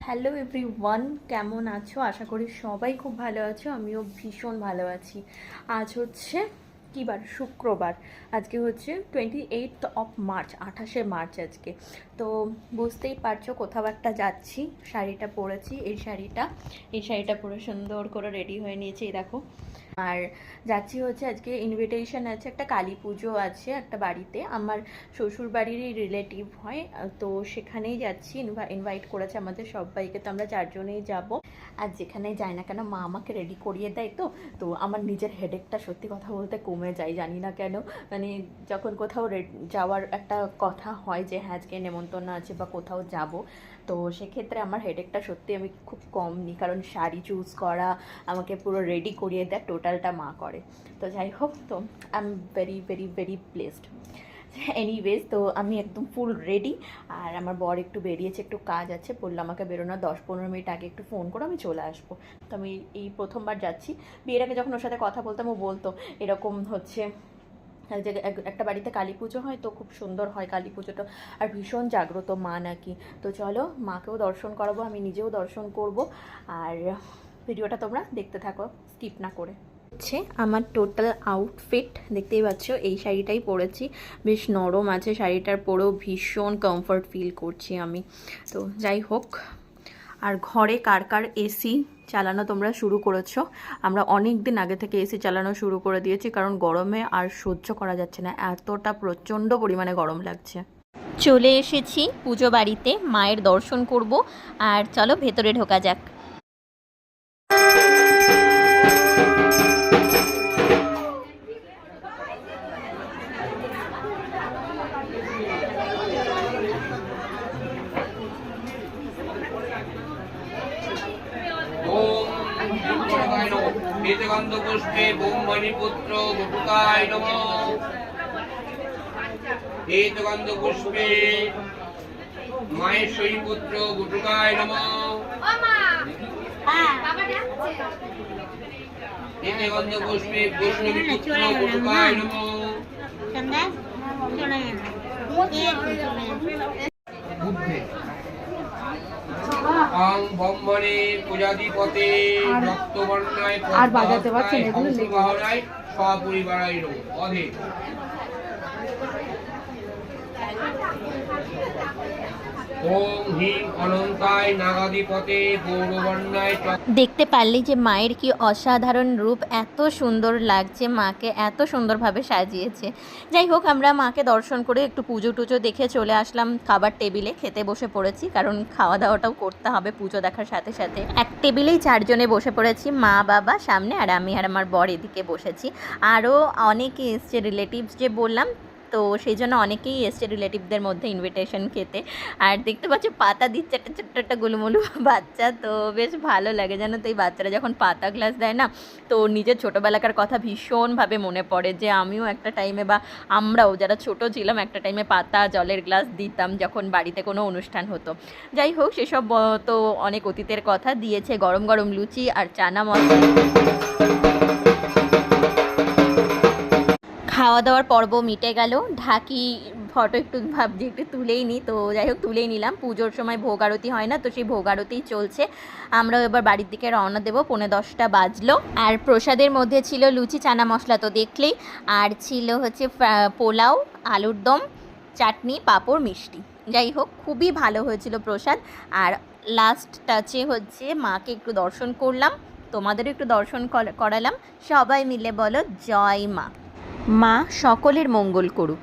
Hello everyone, কেমন আছো? আশা করি সবাই খুব ভালো আছো। আমিও ভীষণ ভালো আছি। আজ হচ্ছে কী বার? শুক্রবার। আজকে হচ্ছে 28 মার্চ, 28 মার্চ আজকে। তো বুঝতেই পারছো কোথাও একটা যাচ্ছি। শাড়িটা পরেছি, এই শাড়িটা পরে সুন্দর করে রেডি হয়ে নিয়েছি, এই দেখো। আর যাচ্ছি হচ্ছে আজকে ইনভিটেশন আছে, একটা কালী পুজো আছে একটা বাড়িতে, আমার শ্বশুর বাড়িরই রিলেটিভ হয়। তো সেখানেই যাচ্ছি, ইনভাইট করেছে আমাদের সবাইকে, তো আমরা চারজনেই যাব। আর যেখানেই যাই না কেন মা আমাকে রেডি করিয়ে দেয়, তো তো আমার নিজের হেডেকটা সত্যি কথা বলতে কমে যায়, জানি না কেন। মানে যখন কোথাও যাওয়ার একটা কথা হয় যে হ্যাঁ আজকে নেমন্তন্ন আছে বা কোথাও যাব, তো সেক্ষেত্রে আমার হেডেকটা সত্যি আমি খুব কম নিই, কারণ শাড়ি চুজ করা, আমাকে পুরো রেডি করিয়ে দেয়, টোটালটা মা করে। তো যাই হোক, তো I am very very very blessed. Anyways, তো আমি একদম ফুল রেডি। আর আমার বর একটু বেরিয়েছে, একটু কাজ আছে, বললো আমাকে বেরোনোর 10-15 মিনিট আগে একটু ফোন করো, আমি চলে আসবো। তো আমি এই প্রথমবার যাচ্ছি। বিয়ের আগে যখন ওর সাথে কথা বলতাম, ও বলতো এরকম হচ্ছে এক জায়গায় একটা বাড়িতে কালী পুজো হয়, তো খুব সুন্দর হয় কালী পুজোটা, আর ভীষণ জাগ্রত মা নাকি। তো চলো, মাকেও দর্শন করাবো, আমি নিজেও দর্শন করব। আর ভিডিওটা তোমরা দেখতে থাকো স্কিপ না করে। হচ্ছে আমার টোটাল আউটফিট দেখতেই পাচ্ছ, এই শাড়িটাই পরেছি, বেশ নরম আছে শাড়িটার, পরেও ভীষণ কমফর্ট ফিল করছি আমি। তো যাই হোক, আর ঘরে কার কার এসি চালানো তোমরা শুরু করেছো? আমরা অনেক দিন আগে থেকে এসি চালানো শুরু করে দিয়েছি, কারণ গরমে আর সহ্য করা যাচ্ছে না, এতটা প্রচণ্ড পরিমাণে গরম লাগছে। চলে এসেছি পুজো বাড়িতে, মায়ের দর্শন করব। আর চলো ভেতরে ঢোকা যাক। পুষ্পে বোমণিপুত্র বটুকায় নমঃ। হেতগন্ধ পুষ্পে মাহেশ্বরী পুত্র বটুকায় নমঃ। হেতগন্ধ পুষ্পে বৈষ্ণবী পুত্র বটুকায় নমঃ। আং ব্রহ্মণে পূজাধিপতে রক্তবর্ণায় আর বাজাতে পারছেন এগুলো লেখায় সপরিবারায় অধে। দেখতে পারলেই যে মায়ের কি অসাধারণ রূপ, এত সুন্দর লাগছে, মাকে এত সুন্দরভাবে সাজিয়েছে। যাই হোক, আমরা মাকে দর্শন করে একটু পুজো টুজো দেখে চলে আসলাম খাবার টেবিলে, খেতে বসে পড়েছি, কারণ খাওয়া দাওয়াটাও করতে হবে পুজো দেখার সাথে সাথে। এক টেবিলেই চারজনে বসে পড়েছি, মা বাবা সামনে, আর আমি আর আমার বর এদিকে বসেছি। আরও অনেকে এসছে, রিলেটিভস যে বললাম, তো সেই জন্য অনেকেই এসছে রিলেটিভদের মধ্যে ইনভিটেশন খেতে। আর দেখতে পাচ্ছ পাতা দিচ্ছে একটা ছোট্ট একটা গুলুমুলু বাচ্চা, তো বেশ ভালো লাগে জানো তো, এই বাচ্চারা যখন পাতা গ্লাস দেয় না, তো নিজের ছোটোবেলাকার কথা ভীষণভাবে মনে পড়ে, যে আমিও একটা টাইমে, বা আমরাও যারা ছোট ছিলাম একটা টাইমে পাতা জলের গ্লাস দিতাম যখন বাড়িতে কোনো অনুষ্ঠান হতো। যাই হোক, সেসব তো অনেক অতীতের কথা। দিয়েছে গরম গরম লুচি আর চানা মশলা। খাওয়া দাওয়ার পর্ব মিটে গেল, ঢাকি ফটো একটু ভাবছি একটু তুলেই নিই, তো যাই হোক তুলেই নিলাম। পুজোর সময় ভোগ আরতি হয় না, তো সেই ভোগ আরতিই চলছে। আমরাও এবার বাড়ির দিকে রওনা দেবো, 10:45 বাজলো। আর প্রসাদের মধ্যে ছিল লুচি চানা মশলা তো দেখলেই, আর ছিল হচ্ছে পোলাও, আলুর দম, চাটনি, পাঁপড়, মিষ্টি। যাই হোক, খুবই ভালো হয়েছিল প্রসাদ। আর লাস্ট টাচে হচ্ছে মাকে একটু দর্শন করলাম, তোমাদেরও একটু দর্শন করালাম। সবাই মিলে বলো জয় মা। মা সকলের মঙ্গল করুক।